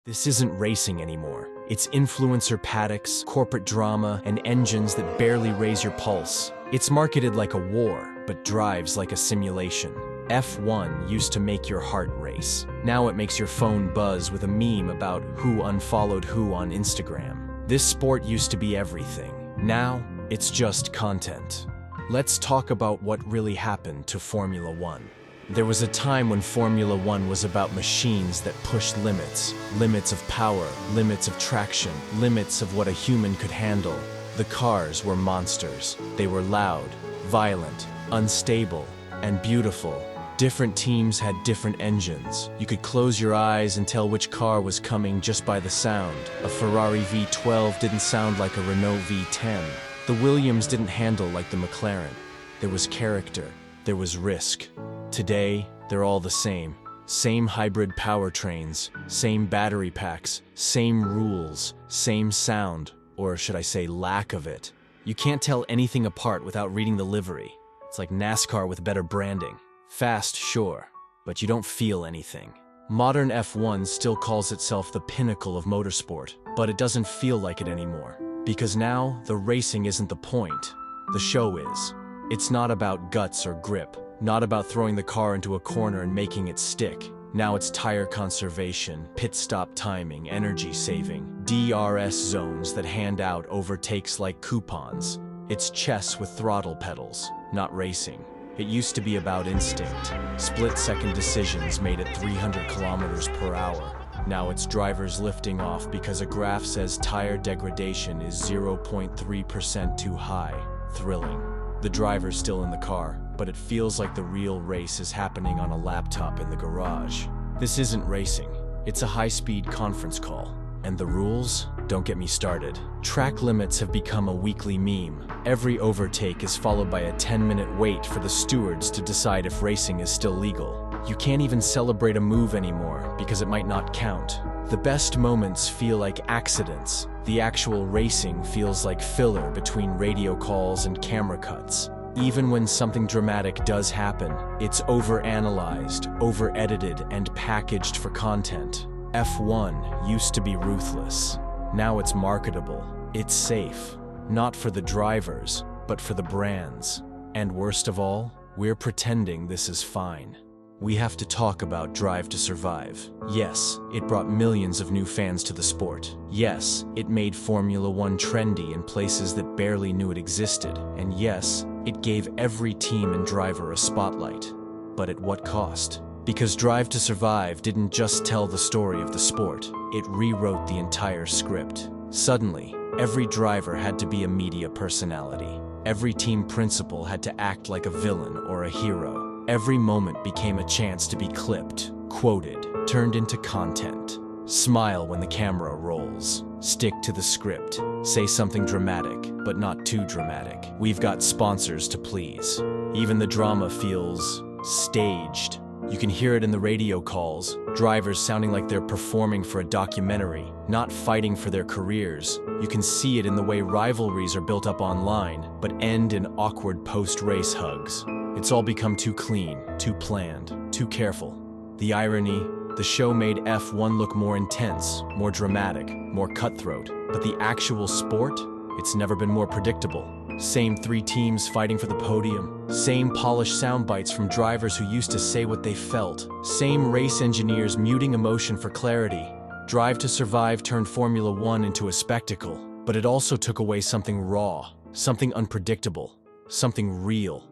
This isn't racing anymore. It's influencer paddocks, corporate drama, and engines that barely raise your pulse. It's marketed like a war, but drives like a simulation. F1 used to make your heart race. Now it makes your phone buzz with a meme about who unfollowed who on Instagram. This sport used to be everything. Now, it's just content. Let's talk about what really happened to Formula One. There was a time when Formula One was about machines that pushed limits. Limits of power, limits of traction, limits of what a human could handle. The cars were monsters. They were loud, violent, unstable, and beautiful. Different teams had different engines. You could close your eyes and tell which car was coming just by the sound. A Ferrari V12 didn't sound like a Renault V10. The Williams didn't handle like the McLaren. There was character. There was risk. Today, they're all the same. Same hybrid powertrains, same battery packs, same rules, same sound, or should I say lack of it. You can't tell anything apart without reading the livery. It's like NASCAR with better branding. Fast, sure, but you don't feel anything. Modern F1 still calls itself the pinnacle of motorsport, but it doesn't feel like it anymore. Because now, the racing isn't the point. The show is. It's not about guts or grip. Not about throwing the car into a corner and making it stick. Now it's tire conservation, pit stop timing, energy saving, DRS zones that hand out overtakes like coupons. It's chess with throttle pedals, not racing. It used to be about instinct, split-second decisions made at 300 kilometers per hour. Now it's drivers lifting off because a graph says tire degradation is 0.3% too high. Thrilling. The driver's still in the car, but it feels like the real race is happening on a laptop in the garage. This isn't racing. It's a high-speed conference call. And the rules? Don't get me started. Track limits have become a weekly meme. Every overtake is followed by a 10-minute wait for the stewards to decide if racing is still legal. You can't even celebrate a move anymore because it might not count. The best moments feel like accidents. The actual racing feels like filler between radio calls and camera cuts. Even when something dramatic does happen, it's overanalyzed, over-edited, and packaged for content. F1 used to be ruthless. Now it's marketable. It's safe. Not for the drivers, but for the brands. And worst of all, we're pretending this is fine. We have to talk about Drive to Survive. Yes, it brought millions of new fans to the sport. Yes, it made Formula One trendy in places that barely knew it existed. And yes, it gave every team and driver a spotlight. But at what cost? Because Drive to Survive didn't just tell the story of the sport, it rewrote the entire script. Suddenly, every driver had to be a media personality. Every team principal had to act like a villain or a hero. Every moment became a chance to be clipped, quoted, turned into content. Smile when the camera rolls. Stick to the script. Say something dramatic, but not too dramatic. We've got sponsors to please. Even the drama feels staged. You can hear it in the radio calls, drivers sounding like they're performing for a documentary, not fighting for their careers. You can see it in the way rivalries are built up online, but end in awkward post-race hugs. It's all become too clean, too planned, too careful. The irony, the show made F1 look more intense, more dramatic, more cutthroat. But the actual sport, it's never been more predictable. Same three teams fighting for the podium. Same polished sound bites from drivers who used to say what they felt. Same race engineers muting emotion for clarity. Drive to Survive turned Formula One into a spectacle. But it also took away something raw, something unpredictable, something real.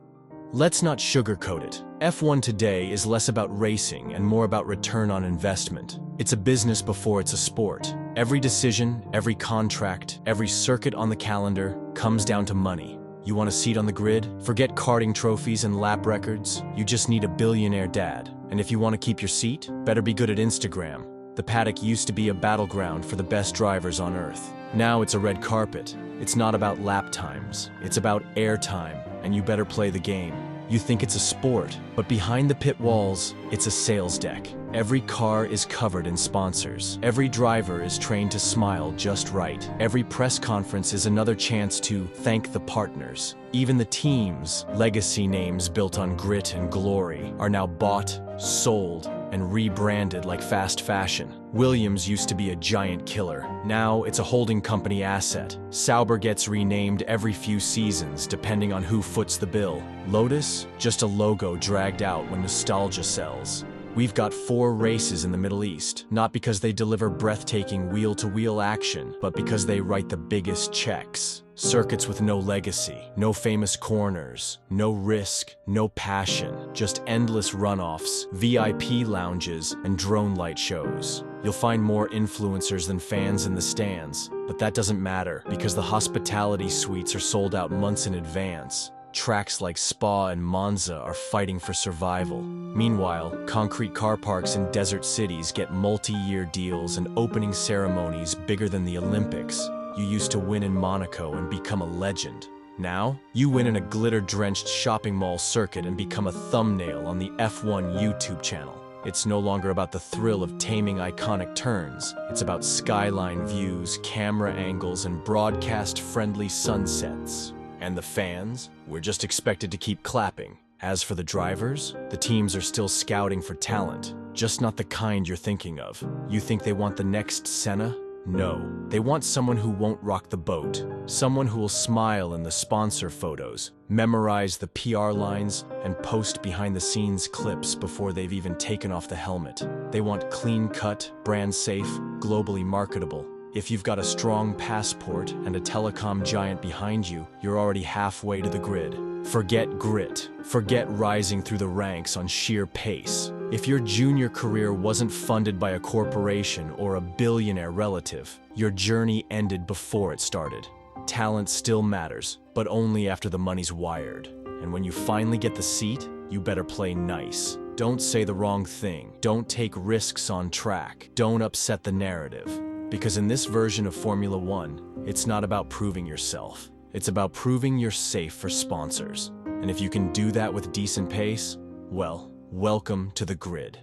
Let's not sugarcoat it. F1 today is less about racing and more about return on investment. It's a business before it's a sport. Every decision, every contract, every circuit on the calendar comes down to money. You want a seat on the grid? Forget karting trophies and lap records. You just need a billionaire dad. And if you want to keep your seat, better be good at Instagram. The paddock used to be a battleground for the best drivers on earth. Now it's a red carpet. It's not about lap times. It's about airtime. And you better play the game. You think it's a sport, but behind the pit walls, it's a sales deck. Every car is covered in sponsors. Every driver is trained to smile just right. Every press conference is another chance to thank the partners. Even the teams, legacy names built on grit and glory, are now bought, sold, and rebranded like fast fashion. Williams used to be a giant killer. Now it's a holding company asset. Sauber gets renamed every few seasons depending on who foots the bill. Lotus? Just a logo dragged out when nostalgia sells. We've got 4 races in the Middle East, not because they deliver breathtaking wheel-to-wheel action, but because they write the biggest checks. Circuits with no legacy, no famous corners, no risk, no passion, just endless runoffs, VIP lounges, and drone light shows. You'll find more influencers than fans in the stands, but that doesn't matter because the hospitality suites are sold out months in advance. Tracks like Spa and Monza are fighting for survival. Meanwhile, concrete car parks in desert cities get multi-year deals and opening ceremonies bigger than the Olympics. You used to win in Monaco and become a legend. Now, you win in a glitter-drenched shopping mall circuit and become a thumbnail on the F1 YouTube channel. It's no longer about the thrill of taming iconic turns. It's about skyline views, camera angles, and broadcast-friendly sunsets. And the fans? We're just expected to keep clapping. As for the drivers, the teams are still scouting for talent, just not the kind you're thinking of. You think they want the next Senna? No, they want someone who won't rock the boat, someone who will smile in the sponsor photos, memorize the PR lines, and post behind-the-scenes clips before they've even taken off the helmet. They want clean-cut, brand-safe, globally marketable. If you've got a strong passport and a telecom giant behind you, you're already halfway to the grid. Forget grit. Forget rising through the ranks on sheer pace. If your junior career wasn't funded by a corporation or a billionaire relative, your journey ended before it started. Talent still matters, but only after the money's wired. And when you finally get the seat, you better play nice. Don't say the wrong thing. Don't take risks on track. Don't upset the narrative. Because in this version of Formula One, it's not about proving yourself. It's about proving you're safe for sponsors. And if you can do that with decent pace, well, welcome to the grid.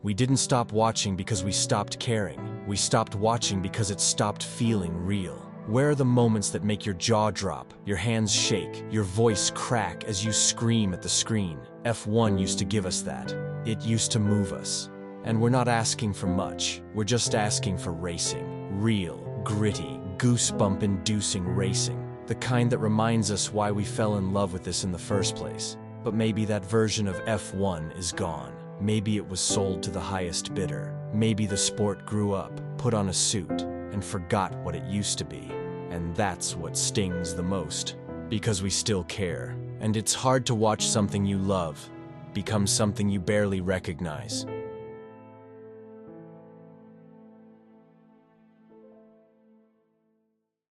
We didn't stop watching because we stopped caring. We stopped watching because it stopped feeling real. Where are the moments that make your jaw drop, your hands shake, your voice crack as you scream at the screen? F1 used to give us that. It used to move us. And we're not asking for much. We're just asking for racing. Real, gritty, goosebump-inducing racing. The kind that reminds us why we fell in love with this in the first place. But maybe that version of F1 is gone. Maybe it was sold to the highest bidder. Maybe the sport grew up, put on a suit, and forgot what it used to be. And that's what stings the most. Because we still care. And it's hard to watch something you love become something you barely recognize.